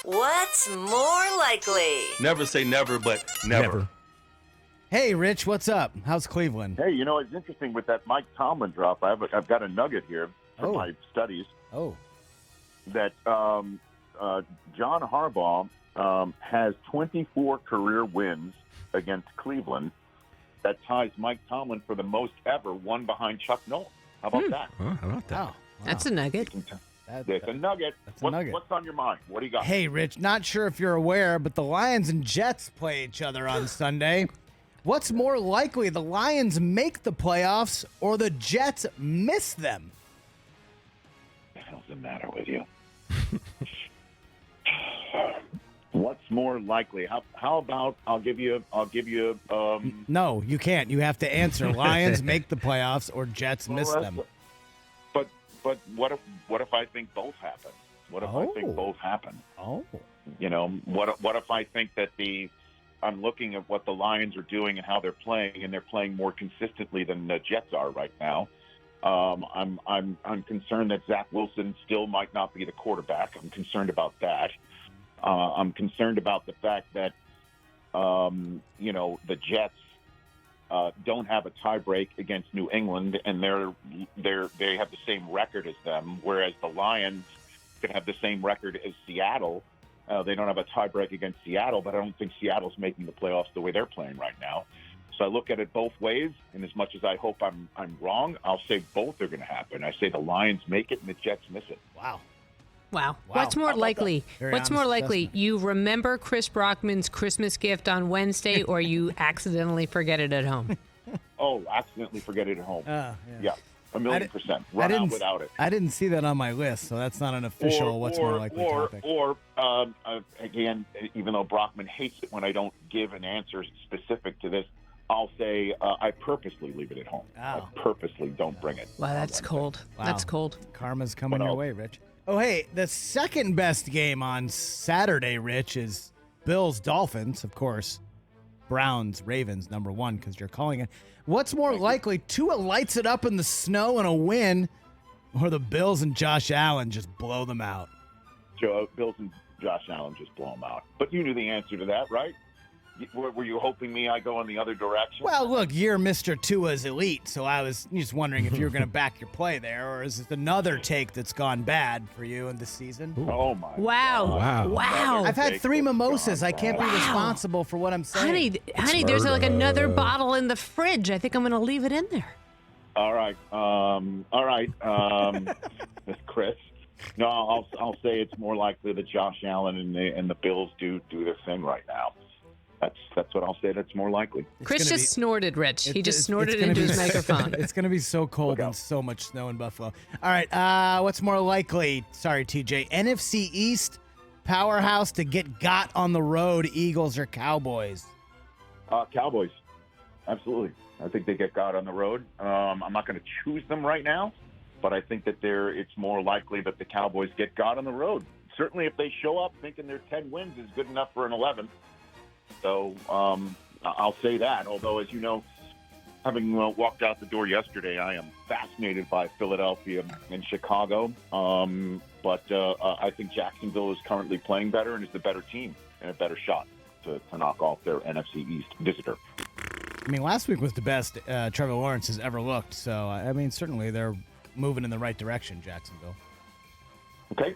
What's more likely? Never say never, but never. Hey, Rich, what's up? How's Cleveland? Hey, it's interesting with that Mike Tomlin drop. I've got a nugget here from my studies. Oh. That John Harbaugh has 24 career wins against Cleveland. That ties Mike Tomlin for the most ever, one behind Chuck Noll. How about that? How about that? Wow. That's a nugget. It's a nugget. That's a nugget. What's on your mind? What do you got? Hey, Rich, not sure if you're aware, but the Lions and Jets play each other on Sunday. What's more likely, the Lions make the playoffs or the Jets miss them? What the hell's the matter with you? What's more likely? How about I'll give you. No, you can't. You have to answer. Lions make the playoffs or Jets miss them. But what if I think both happen? What if I think both happen? Oh. What if I think that I'm looking at what the Lions are doing and how they're playing, and they're playing more consistently than the Jets are right now. I'm concerned that Zach Wilson still might not be the quarterback. I'm concerned about that. I'm concerned about the fact that the Jets don't have a tiebreak against New England, and they have the same record as them, whereas the Lions could have the same record as Seattle. They don't have a tiebreak against Seattle, but I don't think Seattle's making the playoffs the way they're playing right now. So I look at it both ways, and as much as I hope I'm wrong, I'll say both are going to happen. I say the Lions make it and the Jets miss it. Wow. What's more likely? What's more likely? You remember Chris Brockman's Christmas gift on Wednesday, or you accidentally forget it at home? Oh, accidentally forget it at home. Yeah, 1,000,000%. Run out without it. I didn't see that on my list, so that's not an official what's more likely topic. Again, even though Brockman hates it when I don't give an answer specific to this, I'll say I purposely leave it at home. Oh. I purposely don't bring it. Wow, that's cold. Wow. That's cold. Karma's coming your way, Rich. Oh, hey, the second best game on Saturday, Rich, is Bills-Dolphins, of course. Browns-Ravens, number one, because you're calling it. What's more likely, Tua lights it up in the snow and a win, or the Bills and Josh Allen just blow them out? Bills and Josh Allen just blow them out. But you knew the answer to that, right? Were you hoping I go in the other direction? Well, look, you're Mr. Tua's elite, so I was just wondering if you were going to back your play there, or is it another take that's gone bad for you in this season? Oh, my Wow. God. I've had 3 mimosas. I can't be responsible for what I'm saying. Honey, there's like another bottle in the fridge. I think I'm going to leave it in there. All right. Chris. No, I'll say it's more likely that Josh Allen and the Bills do their thing right now. That's what I'll say. That's more likely. Chris just snorted, Rich. He just snorted into his microphone. It's going to be so cold and so much snow in Buffalo. All right, what's more likely? Sorry, TJ. NFC East powerhouse to get got on the road, Eagles or Cowboys? Cowboys. Absolutely. I think they get got on the road. I'm not going to choose them right now, but I think that it's more likely that the Cowboys get got on the road. Certainly if they show up thinking their 10 wins is good enough for an 11th. So I'll say that, although, as you know, having walked out the door yesterday, I am fascinated by Philadelphia and Chicago. But I think Jacksonville is currently playing better and is the better team and a better shot to knock off their NFC East visitor. I mean, last week was the best Trevor Lawrence has ever looked. So, I mean, certainly they're moving in the right direction, Jacksonville. Okay.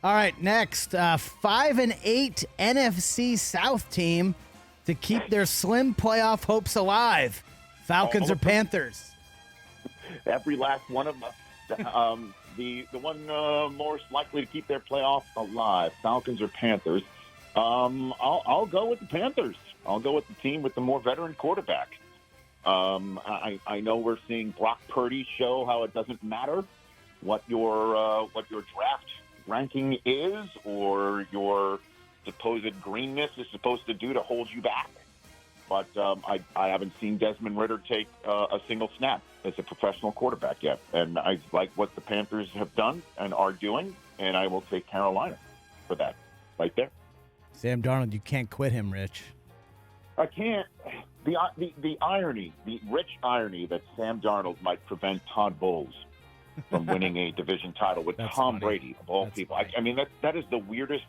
All right, next, 5-8 NFC South team to keep their slim playoff hopes alive. Falcons or Panthers? Every last one of them. The one most likely to keep their playoff alive, Falcons or Panthers. I'll go with the Panthers. I'll go with the team with the more veteran quarterback. I know we're seeing Brock Purdy show how it doesn't matter what your draft ranking is or your supposed greenness is supposed to do to hold you back. But I haven't seen Desmond Ridder take a single snap as a professional quarterback yet. And I like what the Panthers have done and are doing, and I will take Carolina for that right there. Sam Darnold, you can't quit him, Rich. I can't. The irony, the rich irony that Sam Darnold might prevent Todd Bowles from winning a division title with Tom Brady, of all people. I mean, that is the weirdest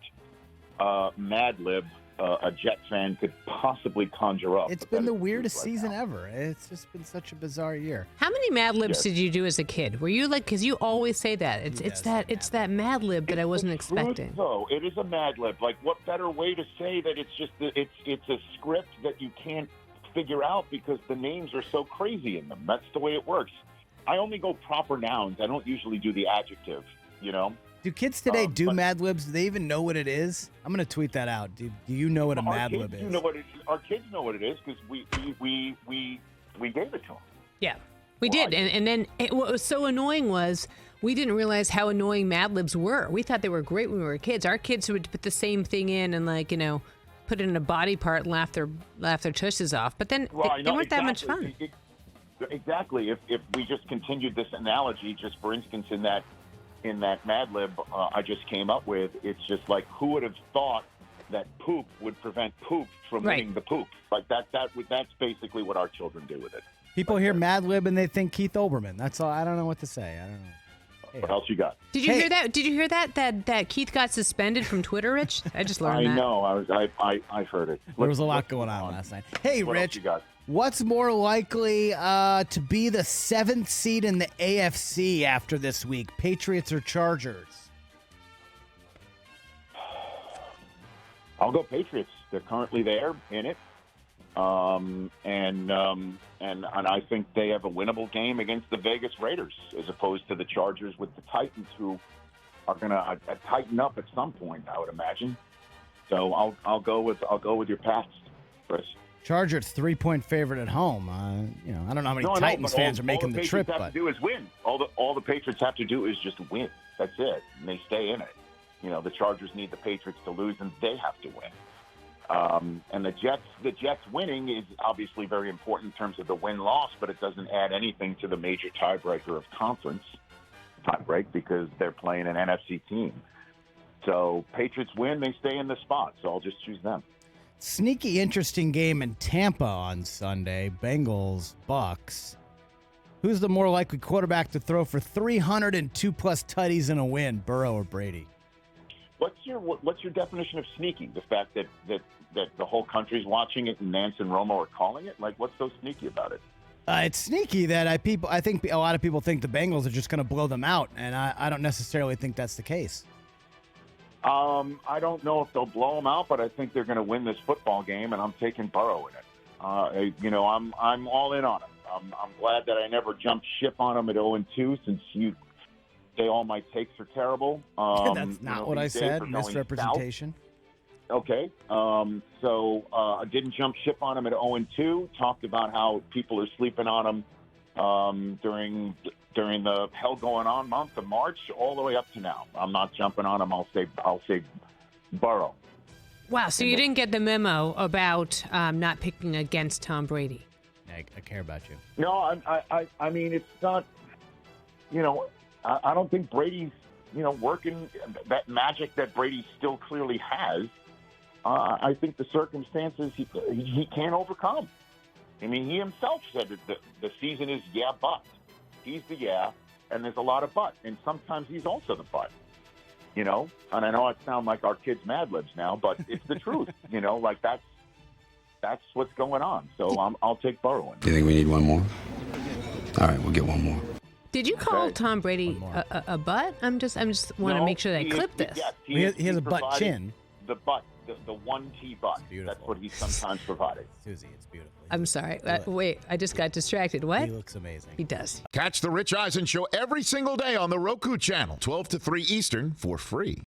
Mad Lib a Jet fan could possibly conjure up. It's been the weirdest season ever. It's just been such a bizarre year. How many Mad Libs did you do as a kid? Were you like, because you always say that. It's that Mad Lib that I wasn't expecting. So it is a Mad Lib. Like, what better way to say that it's just it's a script that you can't figure out because the names are so crazy in them. That's the way it works. I only go proper nouns. I don't usually do the adjective, Do kids today do Mad Libs? Do they even know what it is? I'm going to tweet that out. Do you know what a Mad Lib is? Our kids know what it is because we gave it to them. Yeah, we did. And then what was so annoying was we didn't realize how annoying Mad Libs were. We thought they were great when we were kids. Our kids would put the same thing in and put it in a body part and laugh their tushes off. But then they weren't that much fun. Exactly. If we just continued this analogy, just for instance, in that Mad Lib I just came up with, it's just like, who would have thought that poop would prevent poop from winning the poop? Like that's basically what our children do with it. People hear Mad Lib and they think Keith Olbermann. That's all. I don't know what to say. I don't know. What else you got? Did you hear that? Did you hear that Keith got suspended from Twitter, Rich? I just learned that. I know. I heard it. There was a lot going on last night. Hey, what Rich. Else you got? What's more likely to be the 7th seed in the AFC after this week, Patriots or Chargers? I'll go Patriots. They're currently there in it, and I think they have a winnable game against the Vegas Raiders, as opposed to the Chargers with the Titans, who are going to tighten up at some point, I would imagine. So I'll go with your Pats, Chris. Chargers 3-point favorite at home. I don't know how many Titans fans are making the trip. All the Patriots have to do is win. All the Patriots have to do is just win. That's it, and they stay in it. The Chargers need the Patriots to lose, and they have to win. And the Jets winning is obviously very important in terms of the win-loss, but it doesn't add anything to the major tiebreaker of conference tiebreak because they're playing an NFC team. So Patriots win, they stay in the spot. So I'll just choose them. Sneaky, interesting game in Tampa on Sunday. Bengals-Bucs. Who's the more likely quarterback to throw for 302-plus tutties in a win, Burrow or Brady? What's your definition of sneaky? The fact that the whole country's watching it and Nance and Romo are calling it? Like, what's so sneaky about it? It's sneaky that I think a lot of people think the Bengals are just going to blow them out, and I don't necessarily think that's the case. I don't know if they'll blow them out, but I think they're going to win this football game, and I'm taking Burrow in it. I'm all in on him. I'm glad that I never jumped ship on him at 0-2, since you say all my takes are terrible. That's not what I said. Misrepresentation. South. Okay. So I didn't jump ship on him at 0-2. Talked about how people are sleeping on him during the hell going on month of March all the way up to now. I'm not jumping on him. I'll say Burrow. Wow, so you didn't get the memo about not picking against Tom Brady. I care about you. No, I mean, it's not, I don't think Brady's, working that magic that Brady still clearly has. I think the circumstances he can't overcome. I mean, he himself said that the season is but. He's the and there's a lot of but. And sometimes he's also the but, And I know it sounds like our kids' Mad Libs now, but it's the truth, like that's what's going on. So I'll take Burrow. Do you think we need one more? All right, we'll get one more. Did you call Tom Brady a butt? I'm just want to make sure that I clip this. Yes, he has a butt chin. The butt, the 1T butt. That's what he sometimes provided. Susie, it's beautiful. I'm sorry. Wait, I just got distracted. What? He looks amazing. He does. Catch the Rich Eisen Show every single day on the Roku channel, 12 to 3 Eastern, for free.